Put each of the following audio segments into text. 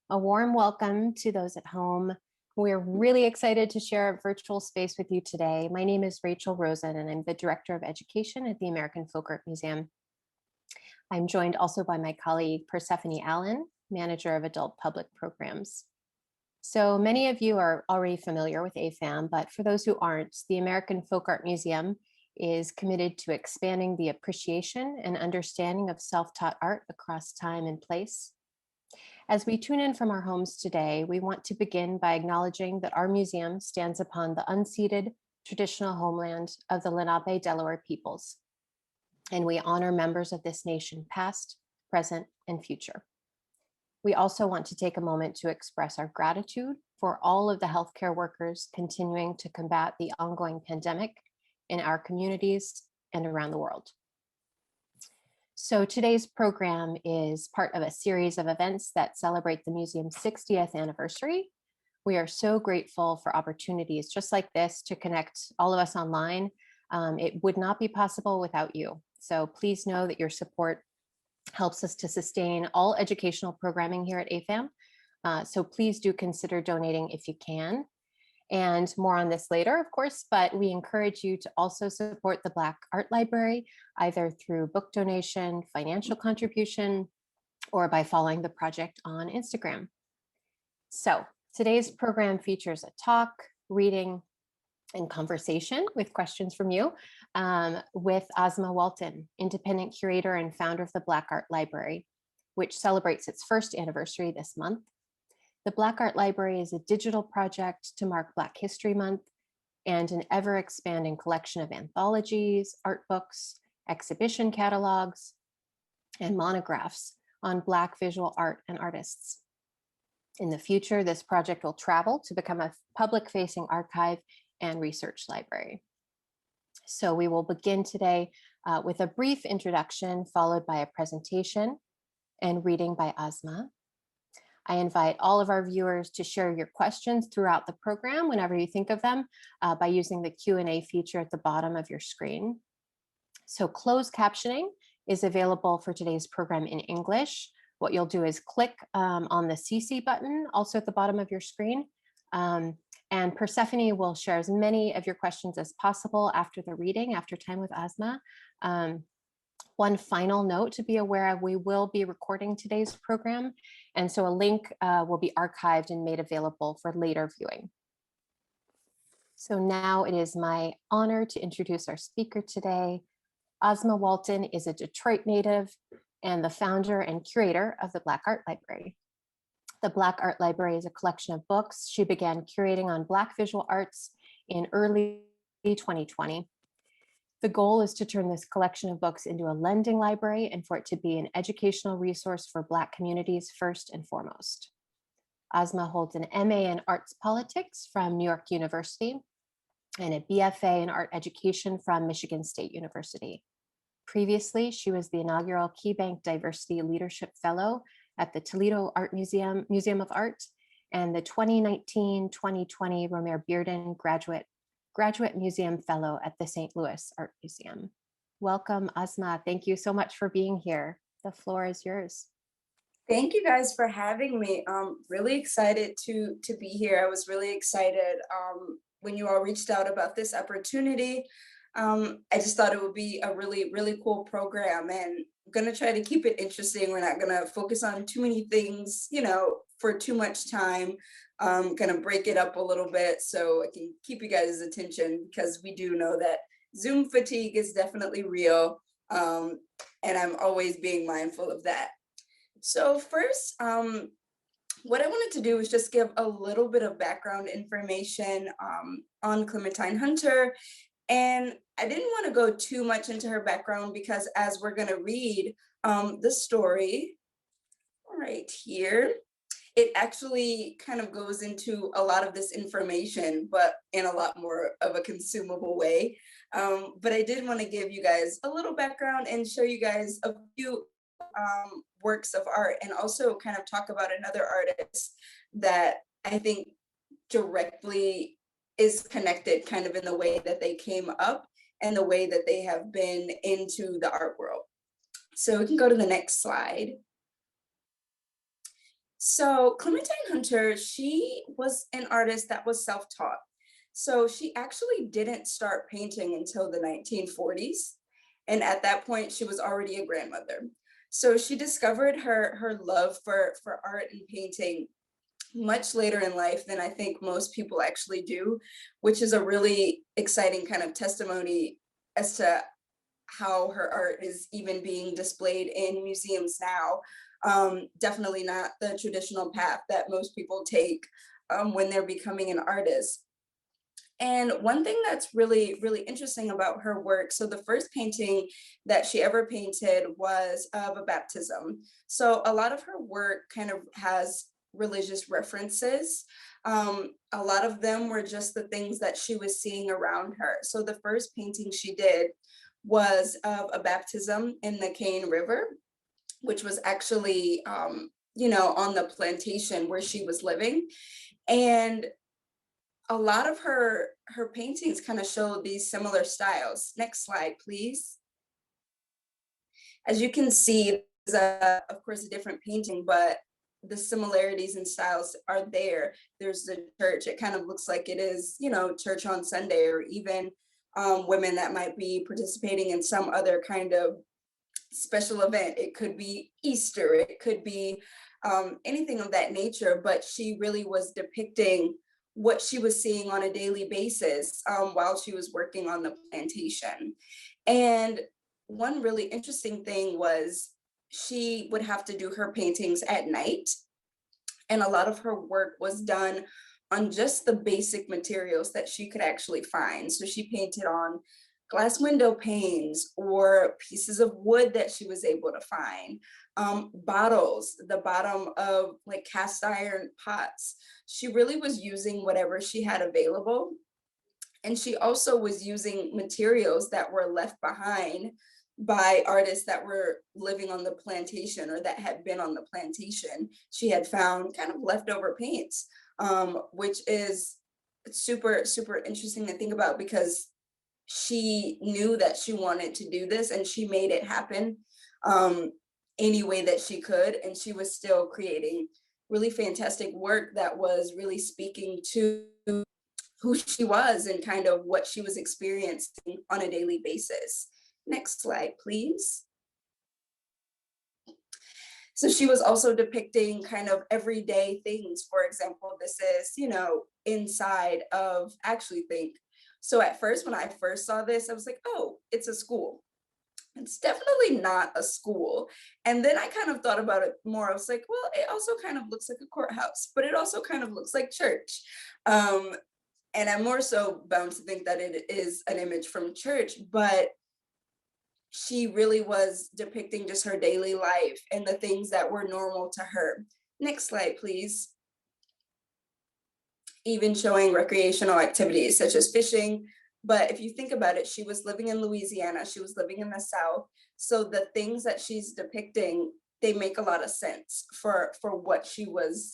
A warm welcome to those at home. We're really excited to share a virtual space with you today. My name is Rachel Rosen, and I'm the Director of Education at the American Folk Art Museum. I'm joined also by my colleague, Persephone Allen, Manager of Adult Public Programs. So many of you are already familiar with AFAM, but for those who aren't, the American Folk Art Museum is committed to expanding the appreciation and understanding of self-taught art across time and place. As we tune in from our homes today, we want to begin by acknowledging that our museum stands upon the unceded traditional homeland of the Lenape Delaware peoples, and we honor members of this nation past, present, and future. We also want to take a moment to express our gratitude for all of the healthcare workers continuing to combat the ongoing pandemic in our communities and around the world. So today's program is part of a series of events that celebrate the museum's 60th anniversary. We are so grateful for opportunities just like this to connect all of us online. It would not be possible without you. So please know that your support helps us to sustain all educational programming here at AFAM. So please do consider donating if you can. And more on this later, of course, but we encourage you to also support the Black Art Library, either through book donation, financial contribution, or by following the project on Instagram. So today's program features a talk, reading, and conversation with questions from you with Asmaa Walton, independent curator and founder of the Black Art Library, which celebrates its first anniversary this month. The Black Art Library is a digital project to mark Black History Month and an ever-expanding collection of anthologies, art books, exhibition catalogs, and monographs on Black visual art and artists. In the future, this project will travel to become a public-facing archive and research library. So we will begin today with a brief introduction, followed by a presentation and reading by Asmaa. I invite all of our viewers to share your questions throughout the program whenever you think of them by using the Q&A feature at the bottom of your screen. So closed captioning is available for today's program in English. What you'll do is click on the CC button also at the bottom of your screen. And Persephone will share as many of your questions as possible after the reading, after time with Asmaa. One final note to be aware of, we will be recording today's program, and so a link will be archived and made available for later viewing. So now it is my honor to introduce our speaker today. Asmaa Walton is a Detroit native and the founder and curator of the Black Art Library. The Black Art Library is a collection of books she began curating on Black visual arts in early 2020. The goal is to turn this collection of books into a lending library and for it to be an educational resource for Black communities first and foremost. Asmaa holds an MA in Arts Politics from New York University and a BFA in Art Education from Michigan State University. Previously, she was the inaugural KeyBank Diversity Leadership Fellow at the Toledo Art Museum of Art and the 2019-2020 Romare Bearden Graduate Museum Fellow at the St. Louis Art Museum. Welcome, Asmaa. Thank you so much for being here. The floor is yours. Thank you guys for having me. Really excited to be here. I was really excited when you all reached out about this opportunity. I just thought it would be a really, really cool program, and I'm gonna try to keep it interesting. We're not gonna focus on too many things, for too much time. Kind of break it up a little bit so I can keep you guys' attention, because we do know that Zoom fatigue is definitely real, and I'm always being mindful of that. So first, what I wanted to do was just give a little bit of background information on Clementine Hunter. And I didn't want to go too much into her background because as we're going to read the story right here, it actually kind of goes into a lot of this information, but in a lot more of a consumable way. But I did want to give you guys a little background and show you guys a few works of art, and also kind of talk about another artist that I think directly is connected kind of in the way that they came up and the way that they have been into the art world. So we can go to the next slide. So Clementine Hunter, she was an artist that was self-taught. So she actually didn't start painting until the 1940s. And at that point, she was already a grandmother. So she discovered her love for art and painting much later in life than I think most people actually do, which is a really exciting kind of testimony as to how her art is even being displayed in museums now. Definitely not the traditional path that most people take when they're becoming an artist. And one thing that's really, really interesting about her work, so the first painting that she ever painted was of a baptism. So a lot of her work kind of has religious references. A lot of them were just the things that she was seeing around her. So the first painting she did was of a baptism in the Cane River, which was actually, on the plantation where she was living. And a lot of her paintings kind of show these similar styles. Next slide, please. As you can see, there's of course a different painting, but the similarities and styles are there. There's the church. It kind of looks like it is, church on Sunday, or even women that might be participating in some other kind of special event. It could be Easter, it could be anything of that nature, but she really was depicting what she was seeing on a daily basis while she was working on the plantation. And one really interesting thing was she would have to do her paintings at night, and a lot of her work was done on just the basic materials that she could actually find. So she painted on glass window panes or pieces of wood that she was able to find, bottles, the bottom of like cast iron pots. She really was using whatever she had available. And she also was using materials that were left behind by artists that were living on the plantation or that had been on the plantation. She had found kind of leftover paints, which is super, super interesting to think about, because she knew that she wanted to do this and she made it happen any way that she could. And she was still creating really fantastic work that was really speaking to who she was and kind of what she was experiencing on a daily basis. Next slide, please. So she was also depicting kind of everyday things. For example, this is, inside of, actually think. So at first, when I first saw this, I was like, oh, it's a school. It's definitely not a school. And then I kind of thought about it more. I was like, well, it also kind of looks like a courthouse, but it also kind of looks like church. And I'm more so bound to think that it is an image from church, but she really was depicting just her daily life and the things that were normal to her. Next slide, please. Even showing recreational activities such as fishing. But if you think about it, she was living in Louisiana, she was living in the South. So the things that she's depicting, they make a lot of sense for what she was,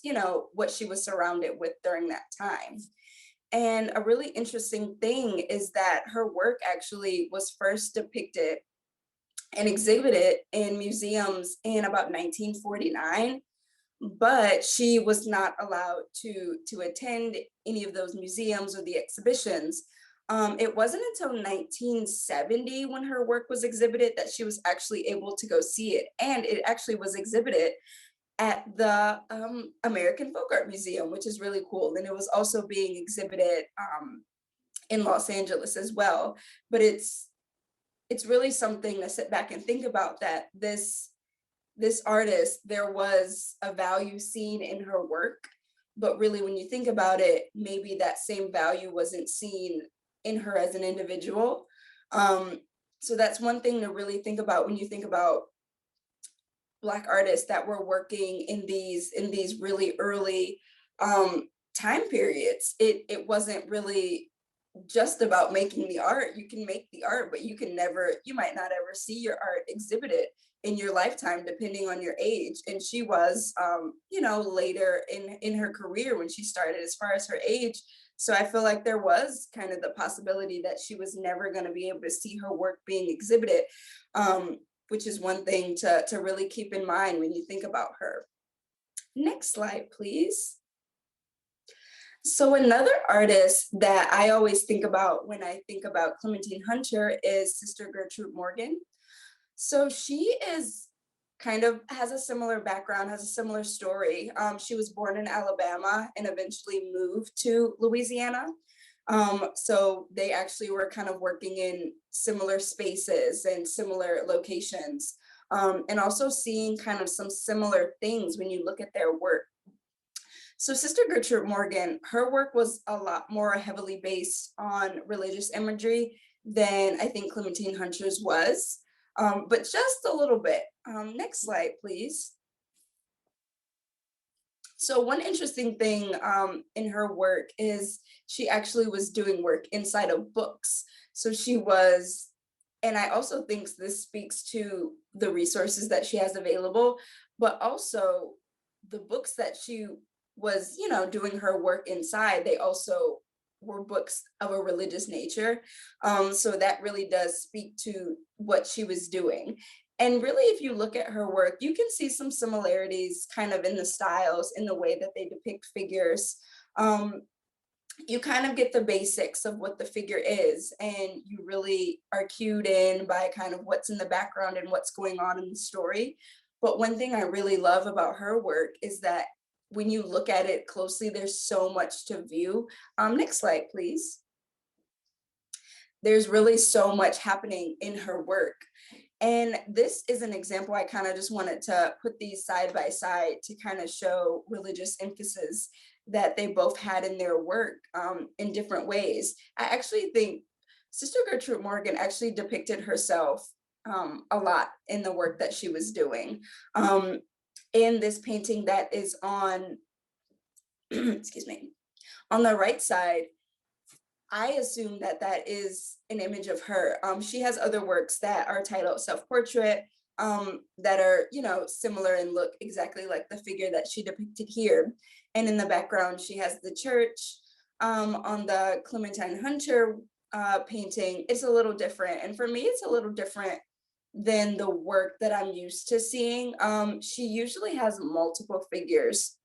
what she was surrounded with during that time. And a really interesting thing is that her work actually was first depicted and exhibited in museums in about 1949, but she was not allowed to attend any of those museums or the exhibitions. It wasn't until 1970, when her work was exhibited, that she was actually able to go see it. And it actually was exhibited at the American Folk Art Museum, which is really cool. And it was also being exhibited in Los Angeles as well. But it's really something to sit back and think about, that this artist, there was a value seen in her work, but really when you think about it, maybe that same value wasn't seen in her as an individual. So that's one thing to really think about when you think about Black artists that were working in these really early time periods. It wasn't really just about making the art. You can make the art, but you might not ever see your art exhibited in your lifetime, depending on your age. And she was, later in her career when she started, as far as her age. So I feel like there was kind of the possibility that she was never going to be able to see her work being exhibited, which is one thing to really keep in mind when you think about her. Next slide, please. So another artist that I always think about when I think about Clementine Hunter is Sister Gertrude Morgan. So she is kind of has a similar background, has a similar story. She was born in Alabama and eventually moved to Louisiana. So they actually were kind of working in similar spaces and similar locations, and also seeing kind of some similar things when you look at their work. So Sister Gertrude Morgan, her work was a lot more heavily based on religious imagery than I think Clementine Hunter's was, but just a little bit. Next slide, please. So one interesting thing in her work is she actually was doing work inside of books. So she was, and I also think this speaks to the resources that she has available, but also the books that she was, doing her work inside, they also were books of a religious nature. So that really does speak to what she was doing. And really, if you look at her work, you can see some similarities kind of in the styles, in the way that they depict figures. You kind of get the basics of what the figure is, and you really are cued in by kind of what's in the background and what's going on in the story. But one thing I really love about her work is that when you look at it closely, there's so much to view. Next slide, please. There's really so much happening in her work. And this is an example. I kind of just wanted to put these side by side to kind of show religious emphasis that they both had in their work in different ways. I actually think Sister Gertrude Morgan actually depicted herself a lot in the work that she was doing. In this painting that is on, excuse me, on the right side, I assume that that is an image of her. She has other works that are titled Self-Portrait, that are, similar and look exactly like the figure that she depicted here. And in the background, she has the church. On the Clementine Hunter painting, it's a little different. And for me, it's a little different than the work that I'm used to seeing. She usually has multiple figures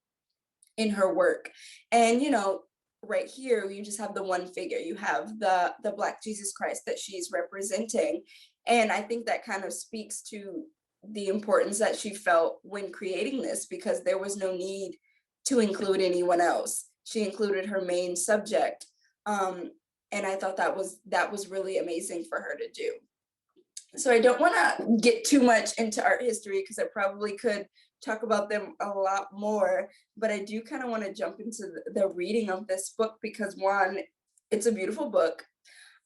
in her work. And, right here, you just have the one figure. You have the Black Jesus Christ that she's representing. And I think that kind of speaks to the importance that she felt when creating this, because there was no need to include anyone else. She included her main subject. And I thought that was really amazing for her to do. So I don't want to get too much into art history because I probably could talk about them a lot more, but I do kind of want to jump into the reading of this book because, one, it's a beautiful book.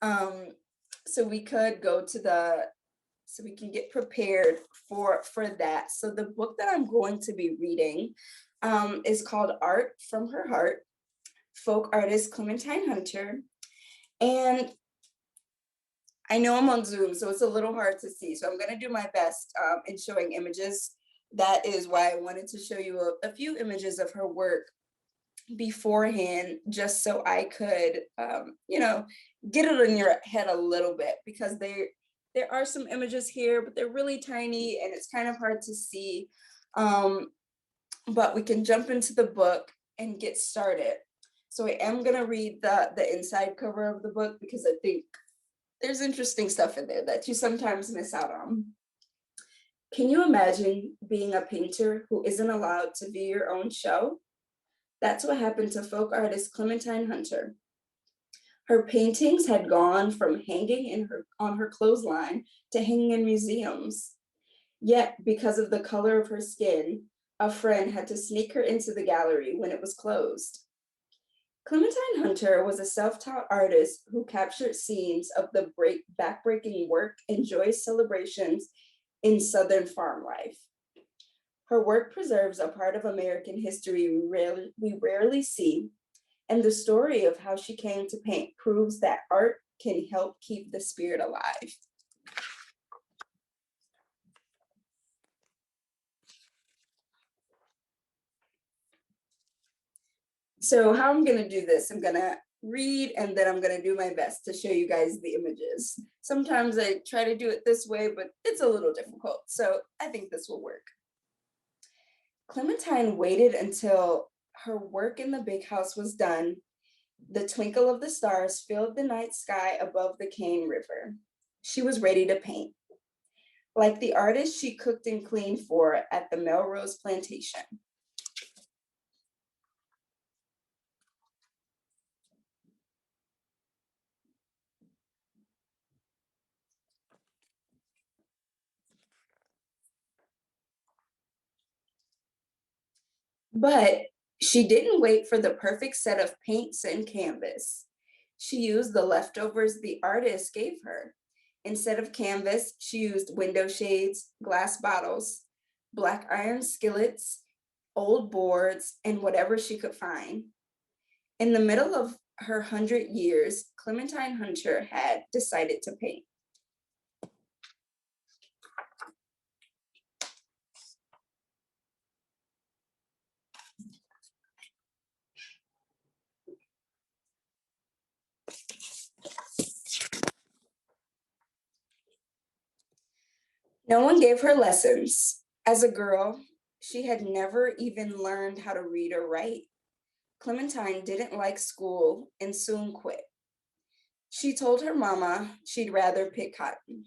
So we could go to so we can get prepared for that. So the book that I'm going to be reading is called Art from Her Heart, folk artist Clementine Hunter. And I know I'm on Zoom, so it's a little hard to see. So I'm going to do my best in showing images. That is why I wanted to show you a few images of her work beforehand, just so I could, get it in your head a little bit, because there are some images here, but they're really tiny and it's kind of hard to see. But we can jump into the book and get started. So I am going to read the inside cover of the book because I think there's interesting stuff in there that you sometimes miss out on. Can you imagine being a painter who isn't allowed to view your own show? That's what happened to folk artist Clementine Hunter. Her paintings had gone from hanging on her clothesline to hanging in museums. Yet, because of the color of her skin, a friend had to sneak her into the gallery when it was closed. Clementine Hunter was a self-taught artist who captured scenes of the backbreaking work and joyous celebrations in Southern farm life. Her work preserves a part of American history we rarely see, and the story of how she came to paint proves that art can help keep the spirit alive. So how I'm gonna do this, I'm gonna read and then I'm gonna do my best to show you guys the images. Sometimes I try to do it this way, but it's a little difficult. So I think this will work. Clementine waited until her work in the big house was done. The twinkle of the stars filled the night sky above the Cane River. She was ready to paint, like the artist she cooked and cleaned for at the Melrose plantation. But she didn't wait for the perfect set of paints and canvas. She used the leftovers the artist gave her. Instead of canvas, she used window shades, glass bottles, black iron skillets, old boards, and whatever she could find. In the middle of her 100 years, Clementine Hunter had decided to paint. No one gave her lessons. As a girl, she had never even learned how to read or write. Clementine didn't like school and soon quit. She told her mama she'd rather pick cotton.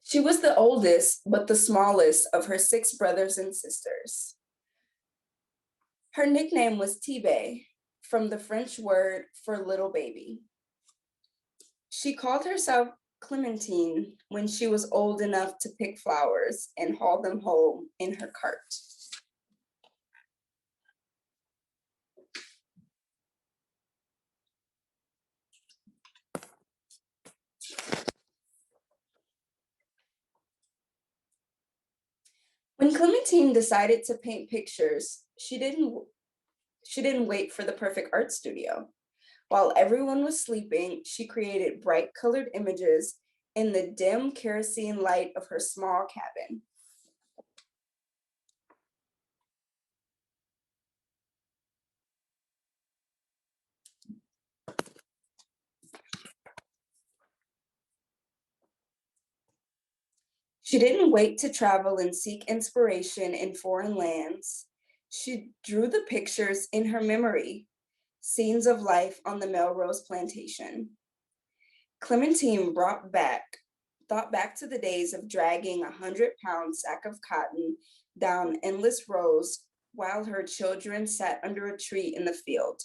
She was the oldest, but the smallest of her 6 brothers and sisters. Her nickname was Tibé, from the French word for little baby. She called herself Clementine when she was old enough to pick flowers and haul them home in her cart. When Clementine decided to paint pictures, she didn't wait for the perfect art studio. While everyone was sleeping, she created bright colored images in the dim kerosene light of her small cabin. She didn't wait to travel and seek inspiration in foreign lands. She drew the pictures in her memory, scenes of life on the Melrose plantation. Clementine thought back to the days of dragging a 100-pound sack of cotton down endless rows while her children sat under a tree in the field.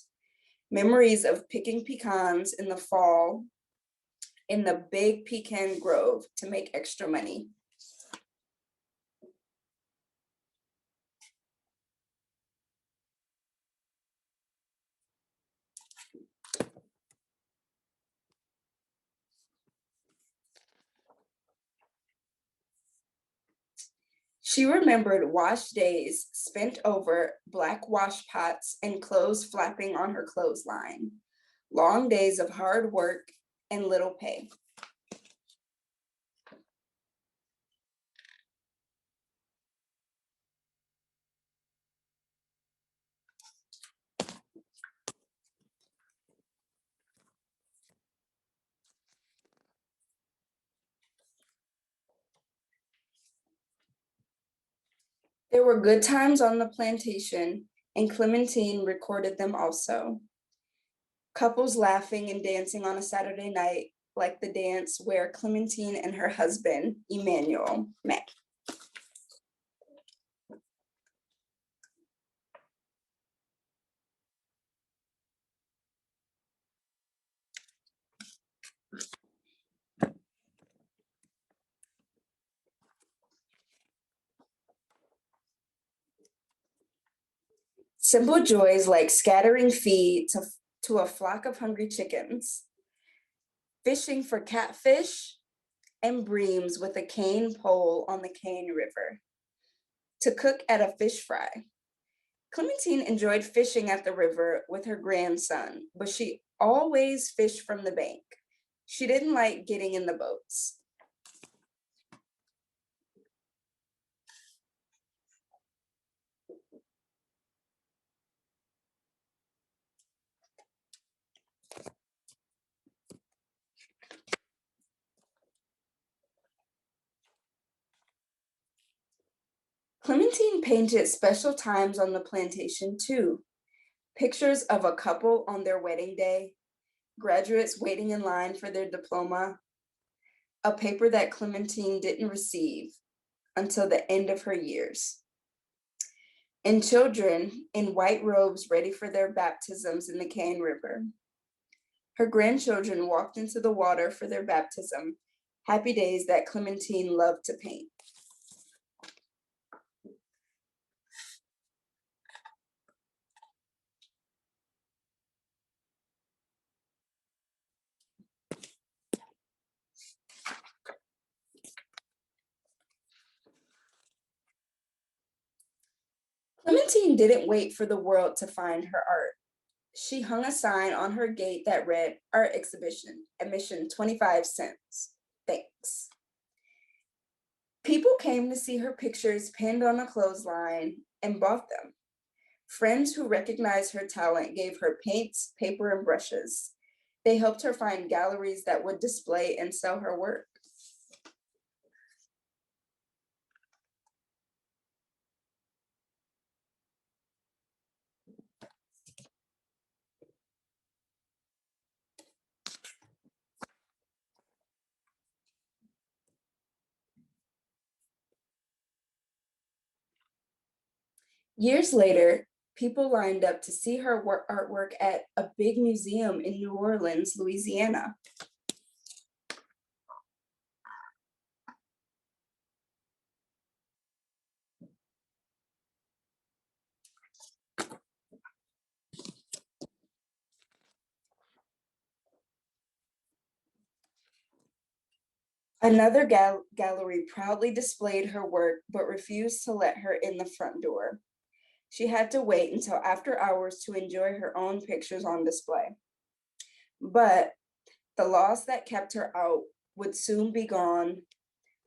Memories of picking pecans in the fall in the big pecan grove to make extra money. She remembered wash days spent over black wash pots and clothes flapping on her clothesline, long days of hard work and little pay. There were good times on the plantation, and Clementine recorded them also. Couples laughing and dancing on a Saturday night, like the dance where Clementine and her husband, Emmanuel, met. Simple joys like scattering feed to a flock of hungry chickens, fishing for catfish and breams with a cane pole on the Cane River, to cook at a fish fry. Clementine enjoyed fishing at the river with her grandson, but she always fished from the bank. She didn't like getting in the boats. Clementine painted special times on the plantation too. Pictures of a couple on their wedding day, graduates waiting in line for their diploma, a paper that Clementine didn't receive until the end of her years, and children in white robes ready for their baptisms in the Cane River. Her grandchildren walked into the water for their baptism, happy days that Clementine loved to paint. Clementine didn't wait for the world to find her art. She hung a sign on her gate that read, "Art exhibition, admission 25 cents. Thanks." People came to see her pictures pinned on a clothesline and bought them. Friends who recognized her talent gave her paints, paper, and brushes. They helped her find galleries that would display and sell her work. Years later, people lined up to see her artwork at a big museum in New Orleans, Louisiana. Another gallery proudly displayed her work, but refused to let her in the front door. She had to wait until after hours to enjoy her own pictures on display. But the laws that kept her out would soon be gone,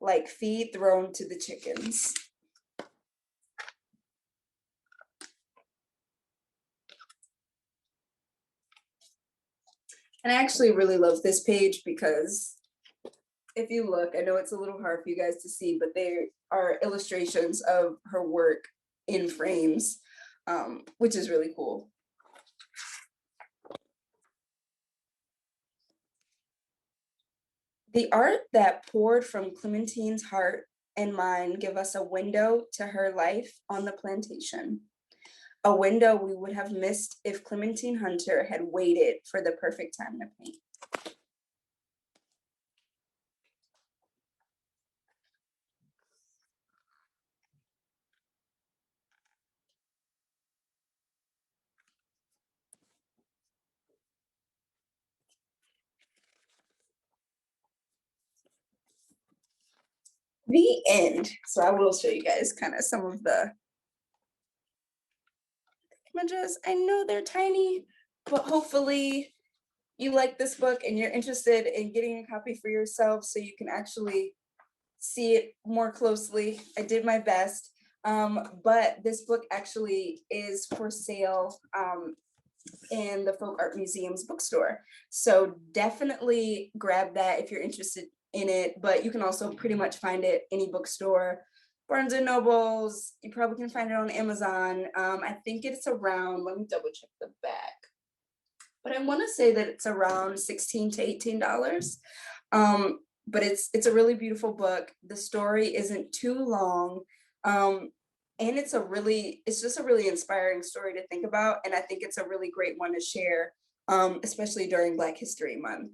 like feed thrown to the chickens. And I actually really love this page because if you look, I know it's a little hard for you guys to see, but there are illustrations of her work in frames, which is really cool. The art that poured from Clementine's heart and mind give us a window to her life on the plantation, a window we would have missed if Clementine Hunter had waited for the perfect time to paint. The end. So I will show you guys kind of some of the images. I know they're tiny, but hopefully you like this book and you're interested in getting a copy for yourself so you can actually see it more closely. I did my best, but this book actually is for sale in the Folk Art Museum's bookstore. So definitely grab that if you're interested in it, but you can also pretty much find it any bookstore. Barnes and Nobles, you probably can find it on Amazon. I think it's around, let me double check the back, but I want to say that it's around $16 to $18. But it's a really beautiful book. The story isn't too long. And it's just a really inspiring story to think about. And I think it's a really great one to share, especially during Black History Month.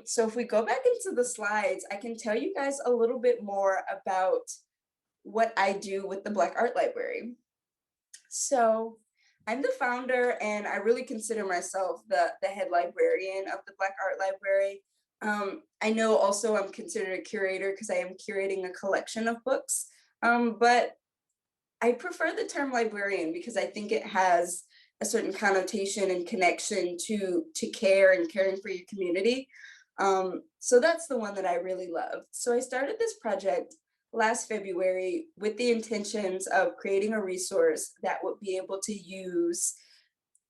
So if we go back into the slides, I can tell you guys a little bit more about what I do with the Black Art Library. So I'm the founder, and I really consider myself the head librarian of the Black Art Library. I know also I'm considered a curator because I am curating a collection of books, but I prefer the term librarian because I think it has a certain connotation and connection to care and caring for your community. So that's the one that I really love. So I started this project last February with the intentions of creating a resource that would be able to use,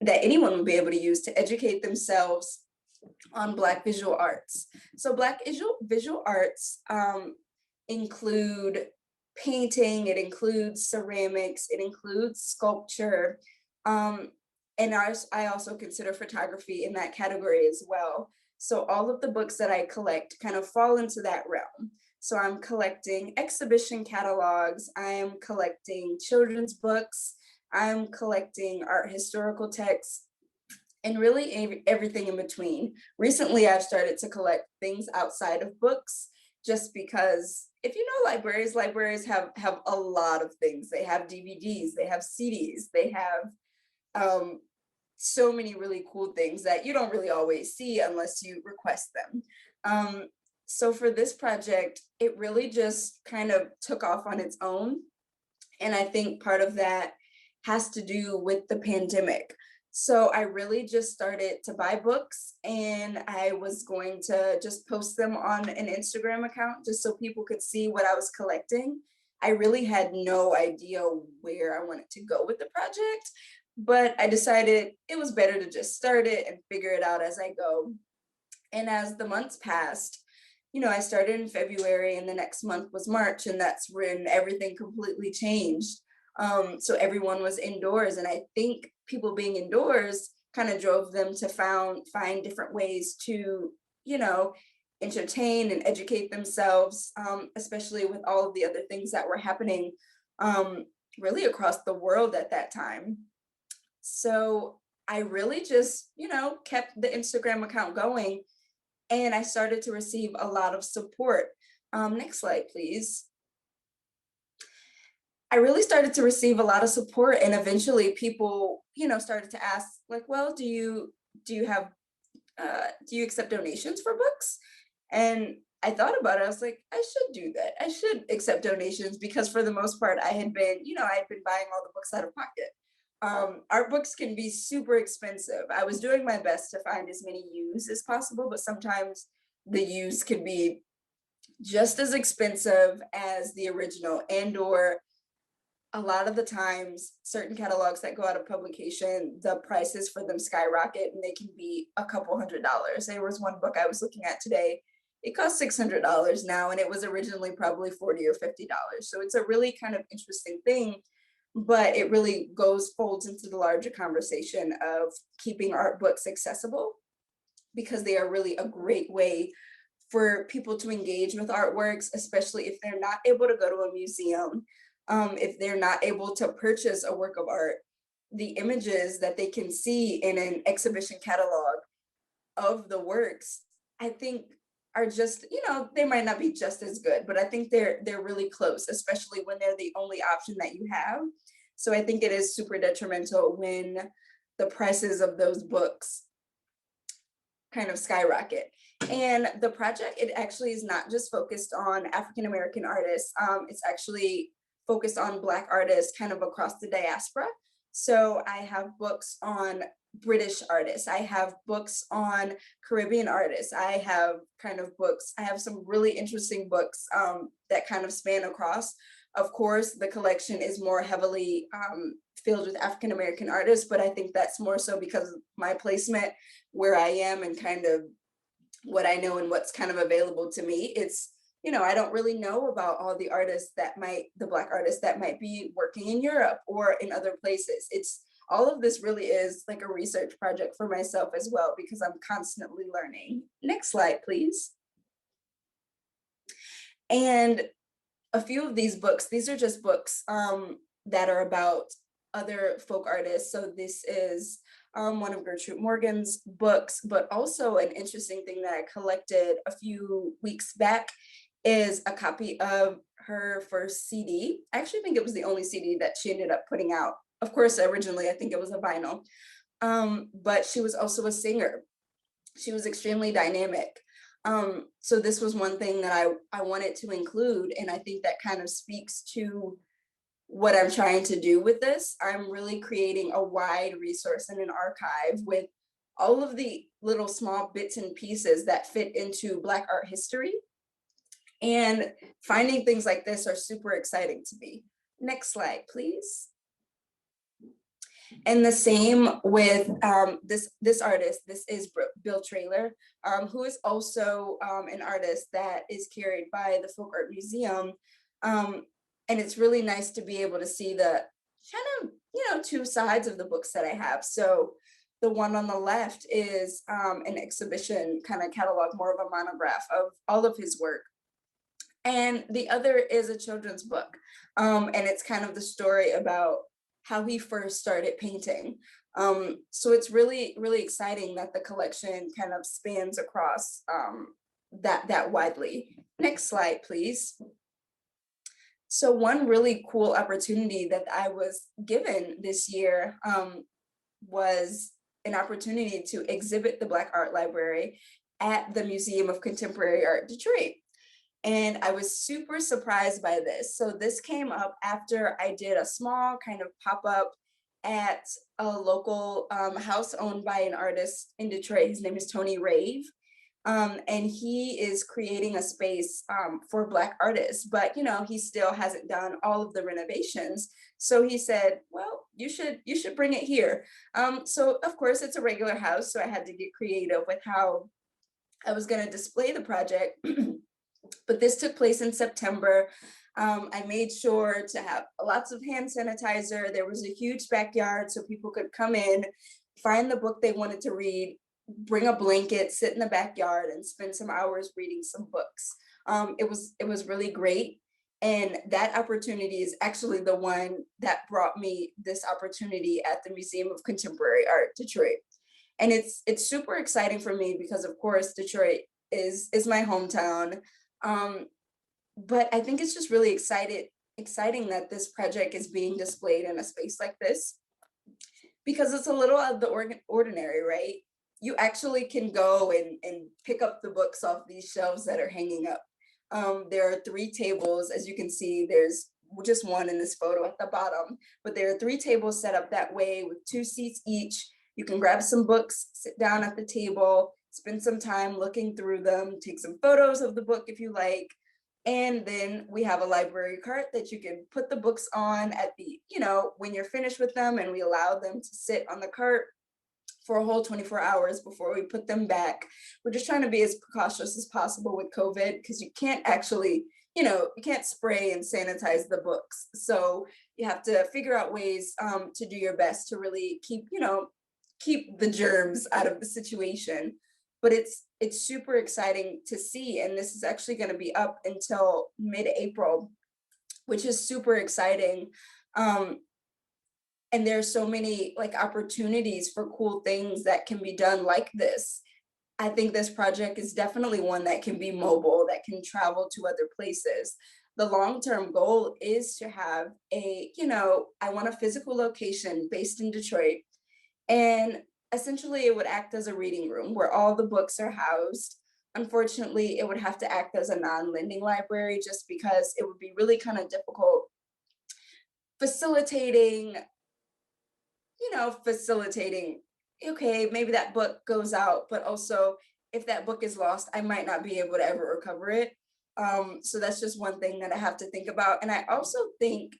that anyone would be able to use to educate themselves on Black visual arts. So Black visual arts include painting, it includes ceramics, it includes sculpture. And I also consider photography in that category as well. So all of the books that I collect kind of fall into that realm. So I'm collecting exhibition catalogs, I am collecting children's books, I'm collecting art historical texts, and really everything in between. Recently, I've started to collect things outside of books just because if you know libraries have a lot of things. They have DVDs, they have CDs, they have um, so many really cool things that you don't really always see unless you request them. Um, so for this project, it really just kind of took off on its own. And I think part of that has to do with the pandemic. So I really just started to buy books and I was going to just post them on an Instagram account just so people could see what I was collecting. I really had no idea where I wanted to go with the project, but I decided it was better to just start it and figure it out as I go. And as the months passed, I started in February and the next month was March, and that's when everything completely changed. So everyone was indoors, and I think people being indoors kind of drove them to find different ways to, you know, entertain and educate themselves, especially with all of the other things that were happening really across the world at that time. So I really just, kept the Instagram account going and I started to receive a lot of support. Next slide, please. I really started to receive a lot of support, and eventually people, started to ask, like, well, do you accept donations for books? And I thought about it. I was like, I should do that. I should accept donations because for the most part, I had been buying all the books out of pocket. Art books can be super expensive. I was doing my best to find as many used as possible, but sometimes the used can be just as expensive as the original, and or a lot of the times certain catalogs that go out of publication, the prices for them skyrocket and they can be a couple $100s. There was one book I was looking at today, it costs $600 now, and it was originally probably $40 or $50. So it's a really kind of interesting thing, but it really folds into the larger conversation of keeping art books accessible, because they are really a great way for people to engage with artworks, especially if they're not able to go to a museum, if they're not able to purchase a work of art. The images that they can see in an exhibition catalog of the works, I think are just, they might not be just as good, but I think they're really close, especially when they're the only option that you have. So I think it is super detrimental when the prices of those books kind of skyrocket. And the project, it actually is not just focused on African American artists. It's actually focused on Black artists kind of across the diaspora. So I have books on British artists. I have books on Caribbean artists. I have some really interesting books that kind of span across. Of course, the collection is more heavily filled with African American artists, but I think that's more so because of my placement where I am and kind of what I know and what's kind of available to me. It's, I don't really know about all the the Black artists that might be working in Europe or in other places. It's all of this really is like a research project for myself as well, because I'm constantly learning. Next slide, please. And a few of these books, these are just books that are about other folk artists. So this is one of Gertrude Morgan's books, but also an interesting thing that I collected a few weeks back is a copy of her first CD. I actually think it was the only CD that she ended up putting out. Of course, originally, I think it was a vinyl, but she was also a singer. She was extremely dynamic. So this was one thing that I wanted to include, and I think that kind of speaks to what I'm trying to do with this. I'm really creating a wide resource and an archive with all of the little small bits and pieces that fit into Black art history. And finding things like this are super exciting to me. Next slide, please. And the same with this artist. This is Bill Traylor, who is also an artist that is carried by the Folk Art Museum. And it's really nice to be able to see the kind of, two sides of the books that I have. So the one on the left is an exhibition kind of catalog, more of a monograph of all of his work. And the other is a children's book. And it's kind of the story about how he first started painting. So it's really, really exciting that the collection kind of spans across that widely. Next slide, please. So one really cool opportunity that I was given this year was an opportunity to exhibit the Black Art Library at the Museum of Contemporary Art, Detroit. And I was super surprised by this. So this came up after I did a small kind of pop-up at a local house owned by an artist in Detroit. His name is Tony Rave. And he is creating a space for Black artists, but he still hasn't done all of the renovations. So he said, "Well, you should bring it here." So of course it's a regular house, so I had to get creative with how I was going to display the project. But this took place in September. I made sure to have lots of hand sanitizer. There was a huge backyard so people could come in, find the book they wanted to read, bring a blanket, sit in the backyard, and spend some hours reading some books. It was really great. And that opportunity is actually the one that brought me this opportunity at the Museum of Contemporary Art, Detroit. And it's super exciting for me because of course Detroit is my hometown. Um, but I think it's just really exciting that this project is being displayed in a space like this because it's a little out of the ordinary, right? You actually can go and pick up the books off these shelves that are hanging up. There are 3 tables, as you can see, there's just one in this photo at the bottom, but there are 3 tables set up that way with 2 seats each. You can grab some books, sit down at the table, spend some time looking through them, take some photos of the book if you like. And then we have a library cart that you can put the books on at the, when you're finished with them, and we allow them to sit on the cart for a whole 24 hours before we put them back. We're just trying to be as precautious as possible with COVID because you can't actually, you can't spray and sanitize the books. So you have to figure out ways to do your best to really keep the germs out of the situation. But it's super exciting to see, and this is actually going to be up until mid-April, which is super exciting. And there's so many opportunities for cool things that can be done like this. I think this project is definitely one that can be mobile, that can travel to other places. The long-term goal is to have I want a physical location based in Detroit, and essentially it would act as a reading room where all the books are housed. Unfortunately, it would have to act as a non-lending library just because it would be really kind of difficult facilitating, facilitating, okay, maybe that book goes out, but also if that book is lost, I might not be able to ever recover it. So that's just one thing that I have to think about. And I also think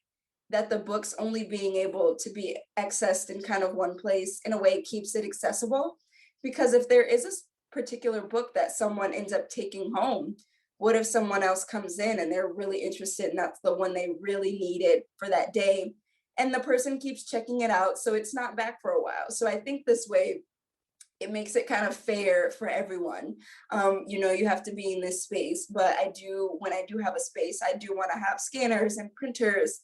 that the books only being able to be accessed in kind of one place in a way keeps it accessible. Because if there is a particular book that someone ends up taking home, what if someone else comes in and they're really interested and that's the one they really needed for that day? And the person keeps checking it out, so it's not back for a while. So I think this way, it makes it kind of fair for everyone. You have to be in this space, but when I do have a space, I do want to have scanners and printers,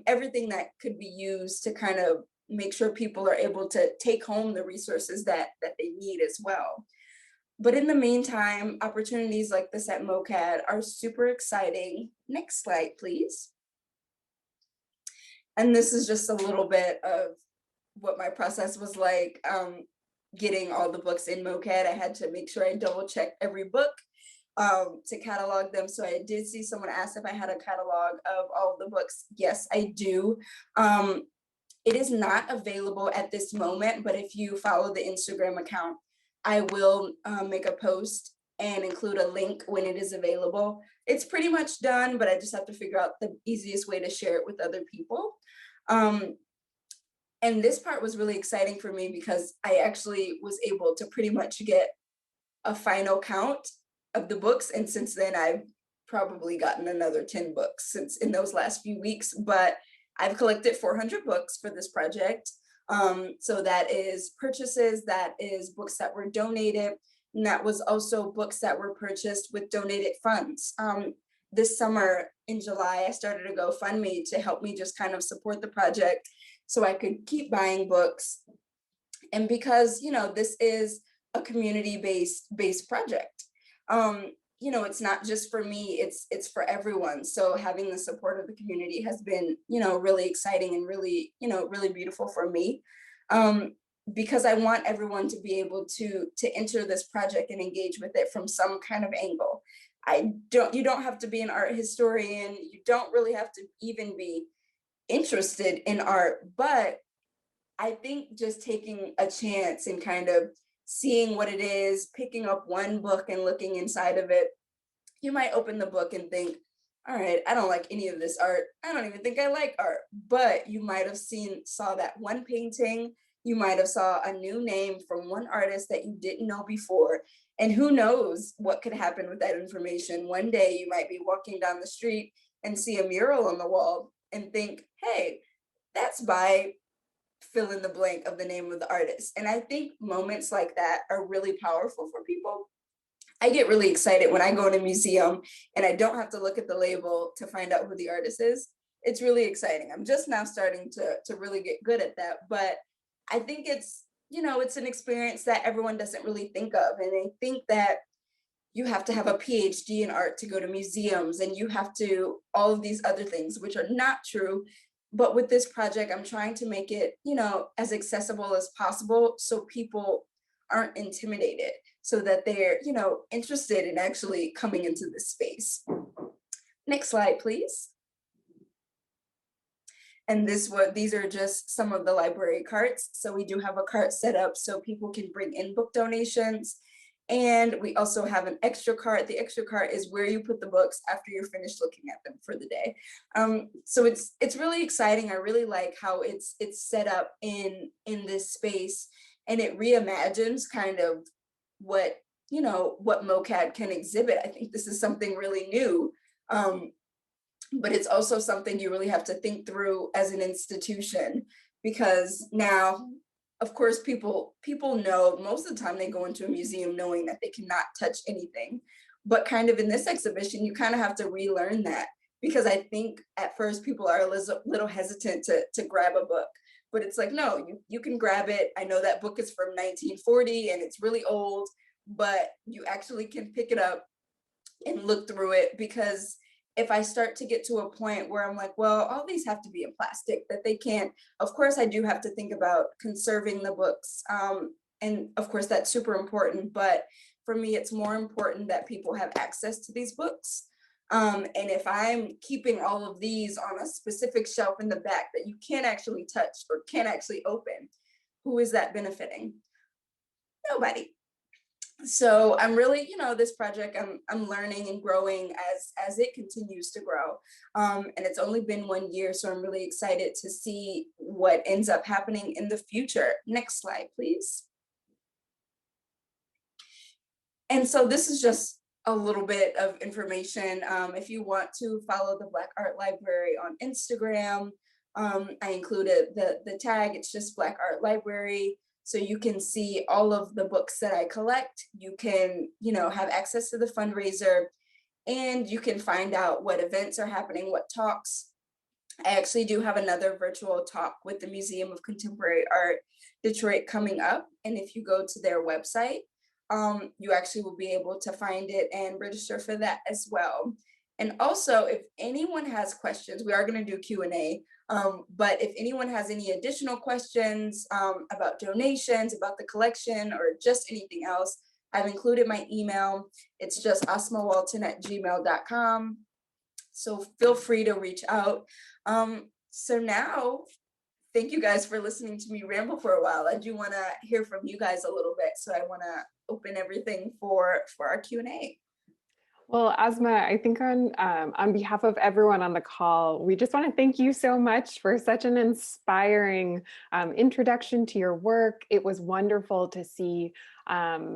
everything that could be used to kind of make sure people are able to take home the resources that they need as well. But in the meantime, opportunities like this at Mocad are super exciting. Next slide, please. And this is just a little bit of what my process was like getting all the books in Mocad. I had to make sure I double checked every book to catalog them. So I did see someone ask if I had a catalog of all of the books. Yes, I do. It is not available at this moment, but if you follow the Instagram account, I will make a post and include a link when it is available. It's pretty much done, but I just have to figure out the easiest way to share it with other people. And this part was really exciting for me because I actually was able to pretty much get a final count of the books. And since then, I've probably gotten another 10 books since in those last few weeks, but I've collected 400 books for this project. So that is purchases, that is books that were donated, and that was also books that were purchased with donated funds. This summer in July, I started a GoFundMe to help me just kind of support the project so I could keep buying books. And because, you know, this is a community-based project, you know, it's not just for me, it's for everyone. So having the support of the community has been, you know, really exciting and really, you know, really beautiful for me. Because I want everyone to be able to enter this project and engage with it from some kind of angle. You don't have to be an art historian, you don't really have to even be interested in art, but I think just taking a chance and kind of seeing what it is, picking up one book and looking inside of it, you might open the book and think, all right, I don't like any of this art. I don't even think I like art. But you might have saw that one painting, you might have saw a new name from one artist that you didn't know before. And who knows what could happen with that information. One day you might be walking down the street and see a mural on the wall and think, hey, that's by fill in the blank of the name of the artist. And I think moments like that are really powerful for people. I get really excited when I go in a museum and I don't have to look at the label to find out who the artist is. It's really exciting. I'm just now starting to really get good at that. But I think it's, you know, it's an experience that everyone doesn't really think of. And I think that you have to have a PhD in art to go to museums, and you have to all of these other things, which are not true. But with this project, I'm trying to make it, you know, as accessible as possible so people aren't intimidated, so that they're, you know, interested in actually coming into this space. Next slide, please. And these are just some of the library carts. So we do have a cart set up so people can bring in book donations. And we also have an extra cart. The extra cart is where you put the books after you're finished looking at them for the day. So it's really exciting. I really like how it's set up in this space, and it reimagines kind of what, you know, what Mocad can exhibit. I think this is something really new. But it's also something you really have to think through as an institution, because now, of course, people know most of the time they go into a museum knowing that they cannot touch anything. But kind of in this exhibition, you kind of have to relearn that, because I think at first people are a little hesitant to grab a book. But it's like, no, you can grab it. I know that book is from 1940 and it's really old, but you actually can pick it up and look through it. Because if I start to get to a point where I'm like, well, all these have to be in plastic, that they can't, of course, I do have to think about conserving the books. And of course, that's super important. But for me, it's more important that people have access to these books. And if I'm keeping all of these on a specific shelf in the back that you can't actually touch or can't actually open, who is that benefiting? Nobody. So I'm really, you know, this project, I'm learning and growing as it continues to grow. And it's only been 1 year, so I'm really excited to see what ends up happening in the future. Next slide, please. And so this is just a little bit of information. If you want to follow the Black Art Library on Instagram, I included the tag, it's just Black Art Library. So you can see all of the books that I collect. You can, you know, have access to the fundraiser, and you can find out what events are happening, what talks. I actually do have another virtual talk with the Museum of Contemporary Art Detroit coming up. And if you go to their website, you actually will be able to find it and register for that as well. And also, if anyone has questions, we are going to do Q&A. But if anyone has any additional questions about donations, about the collection, or just anything else, I've included my email. It's just asmawalton@gmail.com. So feel free to reach out. So now, thank you guys for listening to me ramble for a while. I do want to hear from you guys a little bit. So I want to open everything for our Q&A. Well, Asma, I think on behalf of everyone on the call, we just want to thank you so much for such an inspiring introduction to your work. It was wonderful to see